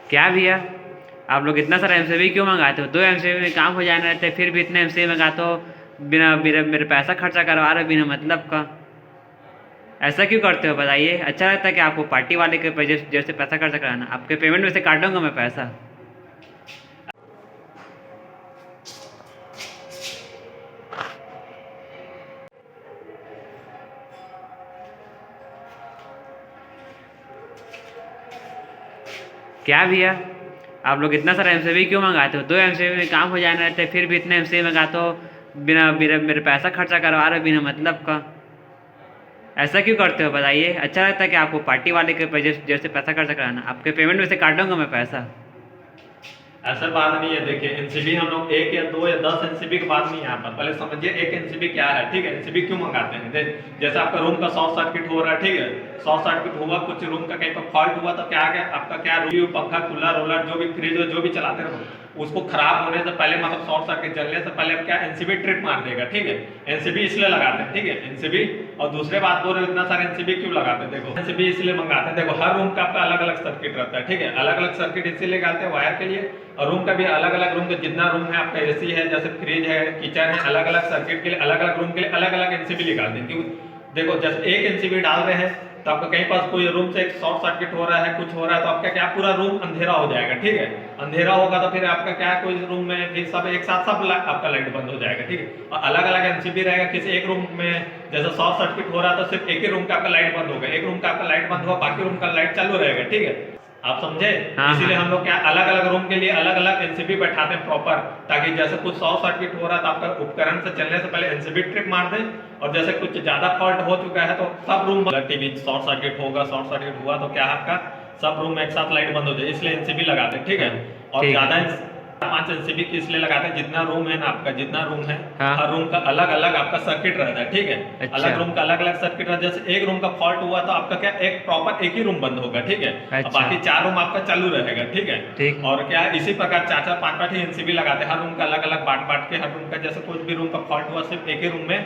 क्या भैया, आप लोग इतना सारा एमसीबी क्यों मंगाते हो? 2 एमसीबी में काम हो जाना रहता है, फिर भी इतने एमसीबी मंगाते हो। बिना बिना मेरे पैसा खर्चा करवा रहे हो बिना मतलब का। ऐसा क्यों करते हो बताइए? अच्छा लगता है कि आपको पार्टी वाले के जैसे पैसा खर्चा कराना? आपके पेमेंट में से काटूंगा मैं पैसा। क्या भैया, आप लोग इतना सारा एमसीबी क्यों मंगाते हो? 2 एमसीबी में काम हो जाना रहता है, फिर भी इतने एमसीबी मंगाते हो। बिना बिना मेरे पैसा खर्चा करवा रहे हो बिना मतलब का। ऐसा क्यों करते हो बताइए? अच्छा लगता है कि आपको पार्टी वाले के जैसे पैसा खर्चा कराना? आपके पेमेंट में से काटूंगा मैं पैसा। ऐसा बात नहीं है। देखिए एनसीबी हम लोग 1 या 2 या 10 एनसीबी की बात नहीं है यहाँ पर। पहले समझिए एक एनसीबी क्या है। ठीक है, एनसीबी क्यों मंगाते हैं? जैसे आपका रूम का शॉर्ट सर्किट हो रहा है, ठीक है, शॉर्ट सर्किट हुआ, कुछ रूम का कहीं पर फॉल्ट हुआ तो क्या है आपका, क्या रूम, पंखा, कूलर वूलर जो भी फ्रिज जो भी चलाते रहो, उसको खराब होने से पहले, मतलब शॉर्ट सर्किट जलने से पहले क्या एनसीबी ट्रिप मार देगा। ठीक है, एनसीबी इसलिए लगाते हैं। ठीक है, एनसीबी। और दूसरे बात बोल रहे हो इतना सारा एनसीबी क्यों लगाते हैं? देखो एनसीबी इसलिए मंगाते हैं, देखो हर रूम का आपका अलग अलग सर्किट रहता है। ठीक है, अलग अलग सर्किट इसीलिए लगाते हैं वायर के लिए, और रूम का भी अलग अलग, रूम का जितना रूम है आपका, एसी है, जैसे फ्रिज है, किचन है, अलग अलग सर्किट के लिए, अलग अलग रूम के लिए अलग अलग एनसीबी निकाल देंगे। देखो जैसे एक एनसीबी डाल रहे हैं तो आपका कहीं पास कोई रूम से एक शॉर्ट सर्किट हो रहा है, कुछ हो रहा है, तो आपका क्या पूरा रूम अंधेरा हो जाएगा। ठीक है, अंधेरा होगा तो फिर आपका क्या, कोई रूम में फिर सब एक साथ सब आपका लाइट बंद हो जाएगा। ठीक है, और अलग अलग एनसीबी रहेगा। किसी एक रूम में जैसे शॉर्ट सर्किट हो रहा है तो सिर्फ एक ही रूम का आपका लाइट बंद होगा, एक रूम का आपका लाइट बंद हुआ, बाकी रूम का लाइट चालू रहेगा। ठीक है, आप समझे? हाँ इसीलिए हाँ। हम लोग क्या अलग अलग रूम के लिए अलग अलग एनसीबी बैठाते हैं प्रॉपर, ताकि जैसे कुछ शॉर्ट सर्किट हो रहा है तो आपका उपकरण से चलने से पहले एनसीबी ट्रिप मार दें, और जैसे कुछ ज्यादा फॉल्ट हो चुका है तो सब रूम, टीवी शॉर्ट सर्किट होगा, शॉर्ट सर्किट हुआ तो क्या आपका सब रूम में एक साथ लाइट बंद हो जाए, इसलिए एनसीबी लगाते हैं। ठीक है, और ज्यादा 5 एनसीबी की इसलिए लगाते हैं, जितना रूम है ना आपका, जितना रूम है, हाँ। हर रूम का अलग अलग आपका सर्किट रहता है। ठीक है, अच्छा। अलग रूम का अलग अलग सर्किट रहता है। जैसे एक रूम का फॉल्ट हुआ तो आपका क्या एक प्रॉपर एक ही रूम बंद होगा। ठीक है, अच्छा। बाकी 4 रूम आपका चालू रहेगा। ठीक है, ठीक। और क्या इसी प्रकार 4-4 5-5 ही एनसीबी लगाते हैं, हर रूम का अलग अलग बांट के, हर रूम का जैसे कोई भी रूम का फॉल्ट हुआ सिर्फ एक ही रूम में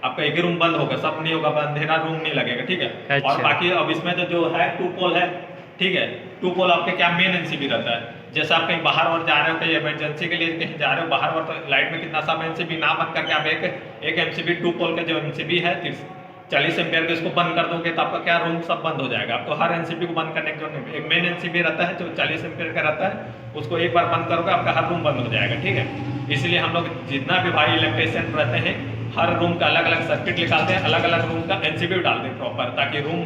आपका एक ही रूम बंद होगा, सब नहीं होगा, अंधेरा रूम नहीं लगेगा। ठीक है, अच्छा। और बाकी अब इसमें जो है 2 पोल है। ठीक है, 2 पोल आपके क्या मेन एनसीबी रहता है। जैसे आप कहीं बाहर और जा रहे हो, कहीं इमरजेंसी के लिए कहीं जा रहे हो बाहर, और तो लाइट में कितना सब एनसीबी ना बंद करके आप एक एमसीबी 2 पोल का जो एमसीबी है 40 एम्पियर के, इसको बंद कर दोगे तो आपका क्या रूम सब बंद हो जाएगा। आपको हर एनसीबी को बंद करने के जो एक मेन एनसीबी रहता है जो 40 एम्पियर का रहता है, उसको एक बार बंद करोगे आपका हर रूम बंद हो जाएगा। ठीक है, इसलिए हम लोग जितना भी भाई इलेक्ट्रिशियन रहते हैं, हर रूम का अलग अलग सर्किट निकालते हैं, अलग अलग रूम का एनसीबी डालते हैं प्रॉपर, ताकि रूम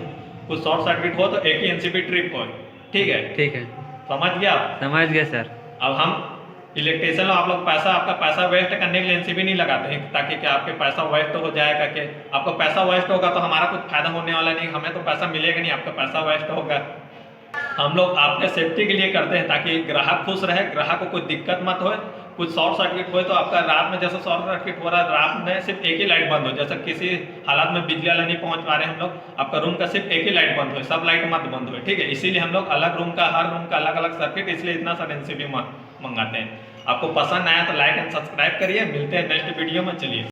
कुछ शॉर्ट सर्किट हो तो एक ही एनसीबी ट्रिप हो। ठीक है, ठीक है, समझ गया आप? समझ गया सर। अब हम इलेक्ट्रिशियन, आप लोग आपका पैसा वेस्ट करने के लिए एनसीबी नहीं लगाते हैं, ताकि क्या आपके पैसा वेस्ट हो जाए करके। आपका पैसा वेस्ट होगा तो हमारा कुछ फायदा होने वाला नहीं, हमें तो पैसा मिलेगा नहीं, आपका पैसा वेस्ट होगा। हम लोग आपके सेफ्टी के लिए करते हैं, ताकि ग्राहक खुश रहे, ग्राहक को कोई दिक्कत मत हो। कुछ शॉर्ट सर्किट हो तो आपका रात में जैसे शॉर्ट सर्किट हो रहा है, रात में सिर्फ एक ही लाइट बंद हो, जैसे किसी हालात में बिजली वाला नहीं पहुंच पा रहे हम लोग, आपका रूम का सिर्फ एक ही लाइट बंद हो, सब लाइट मत बंद हो। ठीक है, इसीलिए हम लोग अलग रूम का, हर रूम का अलग अलग सर्किट, इसलिए इतना सारा एनसीबी मंगाते हैं। आपको पसंद आया तो लाइक एंड सब्सक्राइब करिए। मिलते हैं नेक्स्ट वीडियो में, चलिए।